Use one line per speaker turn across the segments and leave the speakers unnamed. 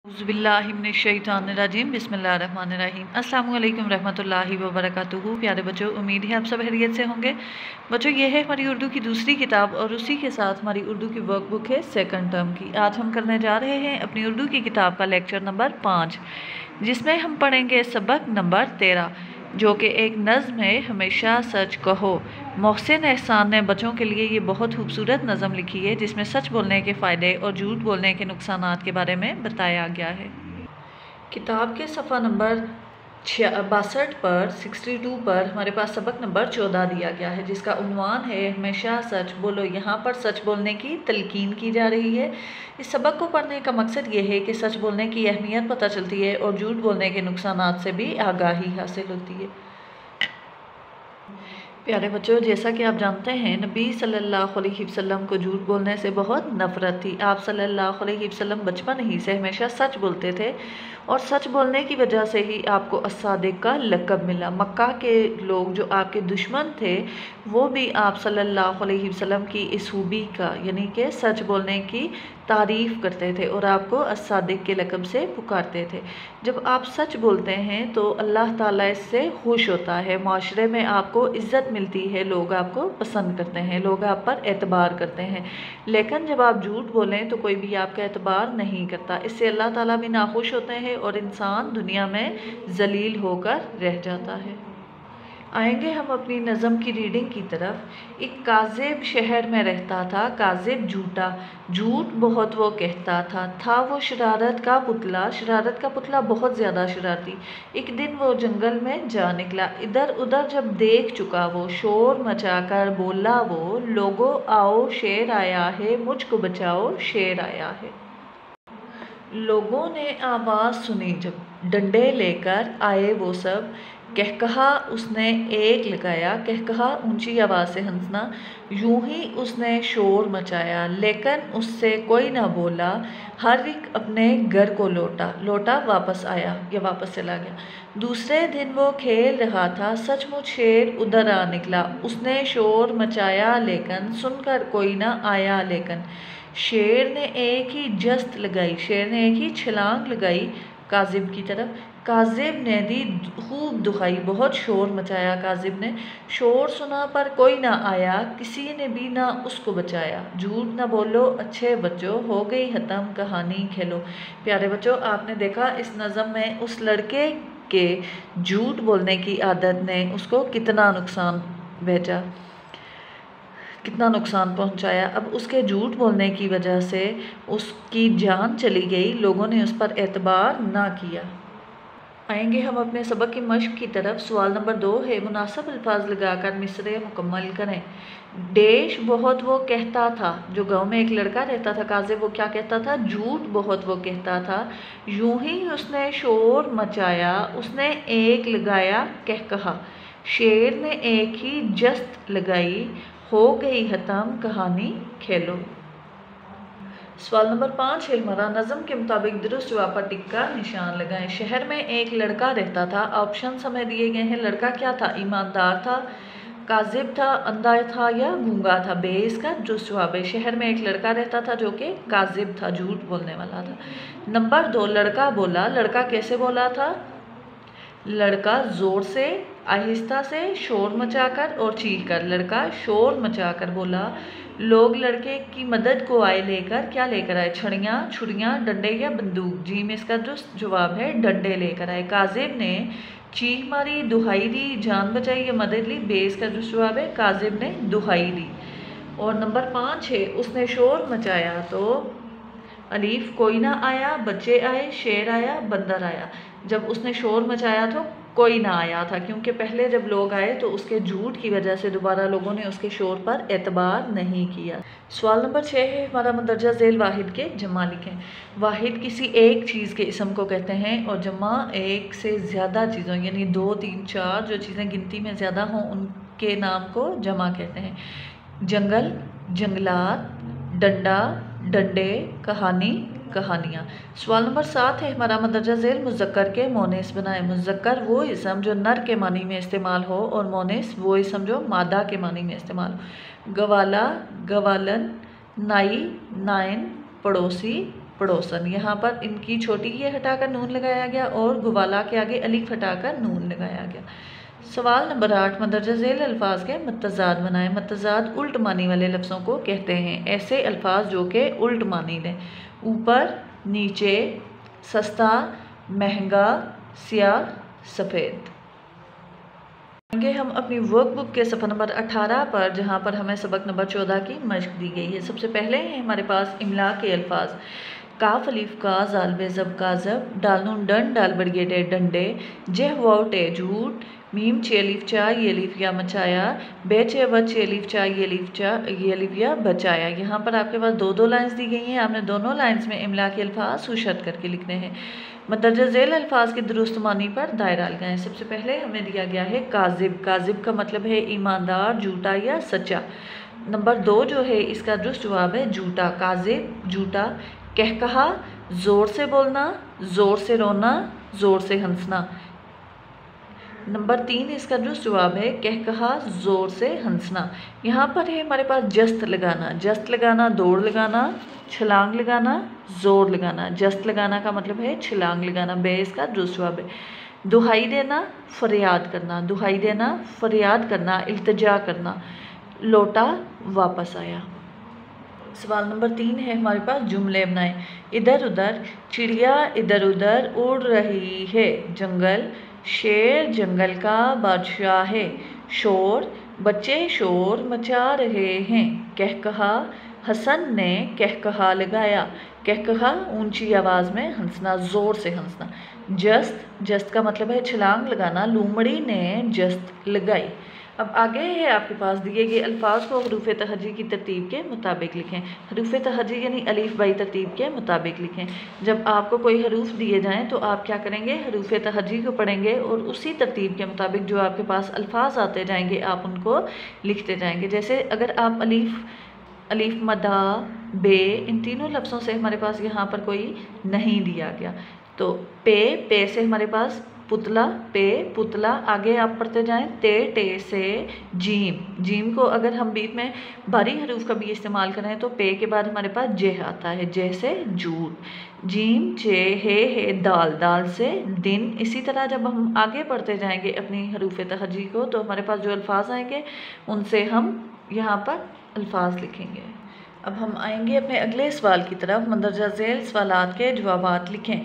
औज़ुबिल्लाहिमिनश्शैतानिर्रजीम बिस्मिल्लाहिर्रहमानिर्रहीम। अस्सलाम वालेकुम रहमतुल्लाहि व बरकातुहू। प्यारे बच्चों, उम्मीद है आप सब खैरियत से होंगे। बच्चों, ये है हमारी उर्दू की दूसरी किताब और उसी के साथ हमारी उर्दू की वर्कबुक है सेकंड टर्म की। आज हम करने जा रहे हैं अपनी उर्दू की किताब का लेक्चर नंबर 5, जिसमें हम पढ़ेंगे सबक नंबर 13, जो कि एक नज़्म है, हमेशा सच कहो। मोहसिन एहसान ने बच्चों के लिए ये बहुत खूबसूरत नज़म लिखी है, जिसमें सच बोलने के फ़ायदे और झूठ बोलने के नुकसानात के बारे में बताया गया है। किताब के सफ़ा नंबर 62 पर 62 पर हमारे पास सबक नंबर 14 दिया गया है, जिसका उन्वान है हमेशा सच बोलो। यहाँ पर सच बोलने की तलकीन की जा रही है। इस सबक को पढ़ने का मकसद ये है कि सच बोलने की अहमियत पता चलती है और झूठ बोलने के नुकसानात से भी आगाही हासिल होती है। प्यारे बच्चों, जैसा कि आप जानते हैं, नबी सल्लल्लाहु अलैहि वसल्लम को झूठ बोलने से बहुत नफ़रत थी। आप सल्लल्लाहु अलैहि वसल्लम बचपन ही से हमेशा सच बोलते थे और सच बोलने की वजह से ही आपको अस्सादिक का लक़ब मिला। मक्का के लोग जो आपके दुश्मन थे, वो भी आप सल्लल्लाहु अलैहि वसल्लम की इस खूबी का, यानी कि सच बोलने की तारीफ़ करते थे और आपको अस्सादिक के लक़ब से पुकारते थे। जब आप सच बोलते हैं तो अल्लाह ताला इससे खुश होता है, माशरे में आपको इज़्ज़त मिलती है, लोग आपको पसंद करते हैं, लोग आप पर एतबार करते हैं। लेकिन जब आप झूठ बोलें तो कोई भी आपका एतबार नहीं करता। इससे अल्लाह ताला भी नाखुश होते हैं और इंसान दुनिया में ज़लील होकर रह जाता है। आएंगे हम अपनी नज़म की रीडिंग की तरफ। एक काज़िब शहर में रहता था, काज़िब झूठा, झूठ बहुत वो कहता था वो शरारत का पुतला बहुत ज़्यादा शरारती। एक दिन वो जंगल में जा निकला, इधर उधर जब देख चुका वो शोर मचाकर बोला वो, लोगों आओ शेर आया है, मुझको बचाओ शेर आया है। लोगों ने आवाज़ सुनी जब, डंडे लेकर आए वो सब, कहकहा उसने एक लगाया, कहकहा ऊंची आवाज़ से हंसना, यूं ही उसने शोर मचाया, लेकिन उससे कोई ना बोला। हर एक अपने घर को लौटा वापस आया या वापस चला गया। दूसरे दिन वो खेल रहा था, सचमुच शेर उधर आ निकला, उसने शोर मचाया लेकिन सुनकर कोई ना आया। लेकिन शेर ने एक ही जस्त लगाई, शेर ने एक ही छलांग लगाई काजिब की तरफ। काजिब ने दी खूब दुहाई, बहुत शोर मचाया काजिब ने, शोर सुना पर कोई ना आया, किसी ने भी ना उसको बचाया। झूठ ना बोलो अच्छे बच्चों, हो गई ख़त्म कहानी खेलो। प्यारे बच्चों, आपने देखा इस नज़म में उस लड़के के झूठ बोलने की आदत ने उसको कितना नुकसान भेजा, कितना नुकसान पहुंचाया। अब उसके झूठ बोलने की वजह से उसकी जान चली गई, लोगों ने उस पर एतबार ना किया। आएंगे हम अपने सबक की मश्क की तरफ। सवाल नंबर 2 है, मुनासिब अल्फाज लगाकर मिसरे मुकम्मल करें। डेश बहुत वो कहता था, जो गांव में एक लड़का रहता था काज़िब, वो क्या कहता था? झूठ बहुत वो कहता था। यूं ही उसने शोर मचाया, उसने एक लगाया कहकहा, शेर ने एक ही जस्त लगाई, हो गई ख़त्म कहानी खेलो। सवाल नंबर 5 है हमारा, नज़म के मुताबिक दुरुस्त जवाब पर टिक का निशान लगाएं। शहर में एक लड़का रहता था। ऑप्शन हमें दिए गए हैं। लड़का क्या था? ईमानदार था, काजिब था, अंधा था या गूंगा था। बे इसका दुरुस्त जवाब है। शहर में एक लड़का रहता था जो कि काजिब था, झूठ बोलने वाला था। नंबर 2, लड़का बोला। लड़का कैसे बोला था? लड़का ज़ोर से, आहिस्ता से, शोर मचाकर और चीख कर। लड़का शोर मचाकर बोला। लोग लड़के की मदद को आए लेकर, क्या लेकर आए? छड़ियाँ, छुरियाँ, डंडे या बंदूक। जी में इसका दुरुस्त जवाब है डंडे लेकर आए। काजिब ने चीख मारी, दुहाई दी, जान बचाई या मदद ली। बे इसका दुरुस्त जवाब है काजिब ने दुहाई दी। और नंबर 5 है, उसने शोर मचाया। तो अलीफ कोई ना आया, बच्चे आए, शेर आया, बंदर आया। जब उसने शोर मचाया तो कोई ना आया था, क्योंकि पहले जब लोग आए तो उसके झूठ की वजह से दोबारा लोगों ने उसके शोर पर एतबार नहीं किया। सवाल नंबर 6 है हमारा, मंदरजा झेल वाहिद के जमा लिखें। वाहिद किसी एक चीज़ के इसम को कहते हैं और जमा एक से ज़्यादा चीज़ों, यानी 2, 3, 4 जो चीज़ें गिनती में ज़्यादा हों उनके नाम को जमा कहते हैं। जंगल, जंगलात, डंडा, डंडे, कहानी, कहानियाँ। सवाल नंबर 7 है हमारा, मंदरजा झेल मुज़क्कर के मोनेस बनाए। मुज़क्कर वो इसम जो नर के मानी में इस्तेमाल हो और मोनेस वो इसम जो मादा के मानी में इस्तेमाल हो। गवाला, गवालन, नाई, नाइन, पड़ोसी, पड़ोसन। यहाँ पर इनकी छोटी ये हटाकर नून लगाया गया और गुवाला के आगे अलिफ हटाकर नून लगाया गया। सवाल नंबर 8, मंदरजा झेल अल्फाज के मुत्तज़ाद बनाएं। मुत्तज़ाद उल्ट मानी वाले लफ्ज़ों को कहते हैं, ऐसे अल्फाज जो कि उल्ट मानी लें। ऊपर, नीचे, सस्ता, महंगा, स्याह, सफ़ेद। हम अपनी वर्कबुक के सफ़ा नंबर 18 पर, जहाँ पर हमें सबक नंबर 14 की मश्क दी गई है। सबसे पहले हैं हमारे पास इमला के अल्फाज। काफ अलिफ का, जाल बे जब का जब, डाल नून डन डाल बड़िए डे डंडे, जेह वाव टे झूठ, मीम चे अलिफ चा ये अलिफ या मचाया, बेचे बच अलिफ चा ये अलिफ चा ये अलिफ या बचाया। यहाँ पर आपके पास दो लाइन्स दी गई हैं। आपने दोनों लाइन्स में इमला के अल्फाज सुशद करके लिखने हैं। मंदरजा झेल अल्फाज की दुरुस्त मानी पर दायरा लगाएं। सबसे पहले हमें दिया गया है काजिब। काजिब का मतलब है ईमानदार, झूठा या सच्चा। नंबर 2 जो है इसका दुरुस्त जवाब है झूठा। काजिब झूठा। कहकहा ज़ोर से बोलना, ज़ोर से रोना, ज़ोर से हंसना। नंबर 3 इसका दुरुस्त जवाब है कहकहा ज़ोर से हंसना। यहाँ पर है हमारे पास जस्त लगाना। जस्त लगाना दौड़ लगाना, छलांग लगाना, ज़ोर लगाना। जस्त लगाना का मतलब है छलांग लगाना। बे इसका दुरुस्त जवाब है। दुहाई देना, फरियाद करना। दुहाई देना, फरियाद करना, इल्तिजा करना। लौटा, वापस आया। सवाल नंबर 3 है हमारे पास जुमले बनाएं। इधर उधर, चिड़िया इधर उधर उड़ रही है। जंगल, शेर जंगल का बादशाह है। शोर, बच्चे शोर मचा रहे हैं। कहकहा, हसन ने कहकहा लगाया। कहकहा ऊंची आवाज़ में हंसना, ज़ोर से हंसना। जस्त, जस्त का मतलब है छलांग लगाना। लूमड़ी ने जस्त लगाई। अब आगे है आपके पास दिए गए अल्फाज को हरूफ तहजी की तरतीब के मुताबिक लिखें। हरूफ तहजी यानी अलीफ बाई तरतीब के मुताबिक लिखें। जब आपको कोई हरूफ दिए जाएं तो आप क्या करेंगे, हरूफ तहजी को पढ़ेंगे और उसी तरतीब के मुताबिक जो आपके पास अल्फाज आते जाएंगे आप उनको लिखते जाएंगे। जैसे अगर आप अलीफ मदा, बे, इन तीनों लफ्ज़ों से हमारे पास यहाँ पर कोई नहीं दिया गया तो पे से हमारे पास पुतला, पे पुतला। आगे आप पढ़ते जाएं, टे से जीम। जीम को अगर हम बीच में भारी हरूफ का भी इस्तेमाल करें तो पे के बाद हमारे पास जेह आता है। जय से झूठ। जीम चे हे दाल, दाल से दिन। इसी तरह जब हम आगे पढ़ते जाएंगे अपनी हरूफ तहजी को तो हमारे पास जो अल्फाज आएंगे उनसे हम यहाँ पर अल्फाज लिखेंगे। अब हम आएंगे अपने अगले सवाल की तरफ। मंदरजा झेल सवालात के जवाबात लिखें।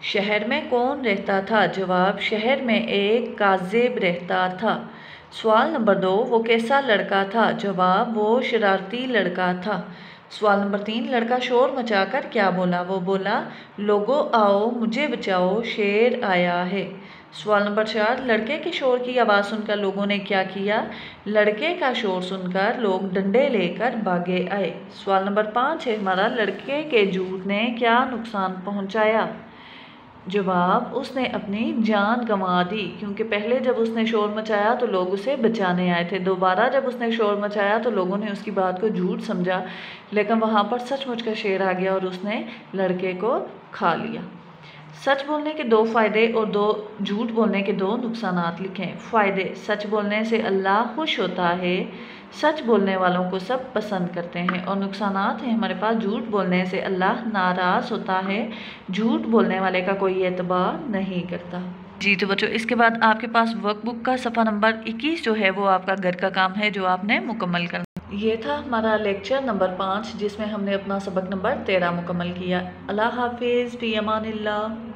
शहर में कौन रहता था? जवाब, शहर में एक काज़िब रहता था। सवाल नंबर 2, वो कैसा लड़का था? जवाब, वो शरारती लड़का था। सवाल नंबर 3, लड़का शोर मचाकर क्या बोला? वो बोला, लोगों आओ मुझे बचाओ, शेर आया है। सवाल नंबर 4, लड़के के शोर की आवाज़ सुनकर लोगों ने क्या किया? लड़के का शोर सुनकर लोग डंडे लेकर भागे आए। सवाल नंबर 5 है हमारा, लड़के के झूठ ने क्या नुकसान पहुंचाया? जवाब, उसने अपनी जान गंवा दी, क्योंकि पहले जब उसने शोर मचाया तो लोग उसे बचाने आए थे। दोबारा जब उसने शोर मचाया तो लोगों ने उसकी बात को झूठ समझा, लेकिन वहाँ पर सचमुच का शेर आ गया और उसने लड़के को खा लिया। सच बोलने के 2 फ़ायदे और झूठ बोलने के 2 नुकसानात लिखें। फ़ायदे, सच बोलने से अल्लाह खुश होता है, सच बोलने वालों को सब पसंद करते हैं। और नुकसानात हैं हमारे पास, झूठ बोलने से अल्लाह नाराज़ होता है, झूठ बोलने वाले का कोई एतबार नहीं करता। जी तो बच्चों, इसके बाद आपके पास वर्कबुक का सफ़ा नंबर 21 जो है वो आपका घर का काम है जो आपने मुकम्मल करना। ये था हमारा लेक्चर नंबर 5 जिसमें हमने अपना सबक नंबर 13 मुकम्मल किया। अल्लाह हाफिज़, फ़ी अमानिल्लाह।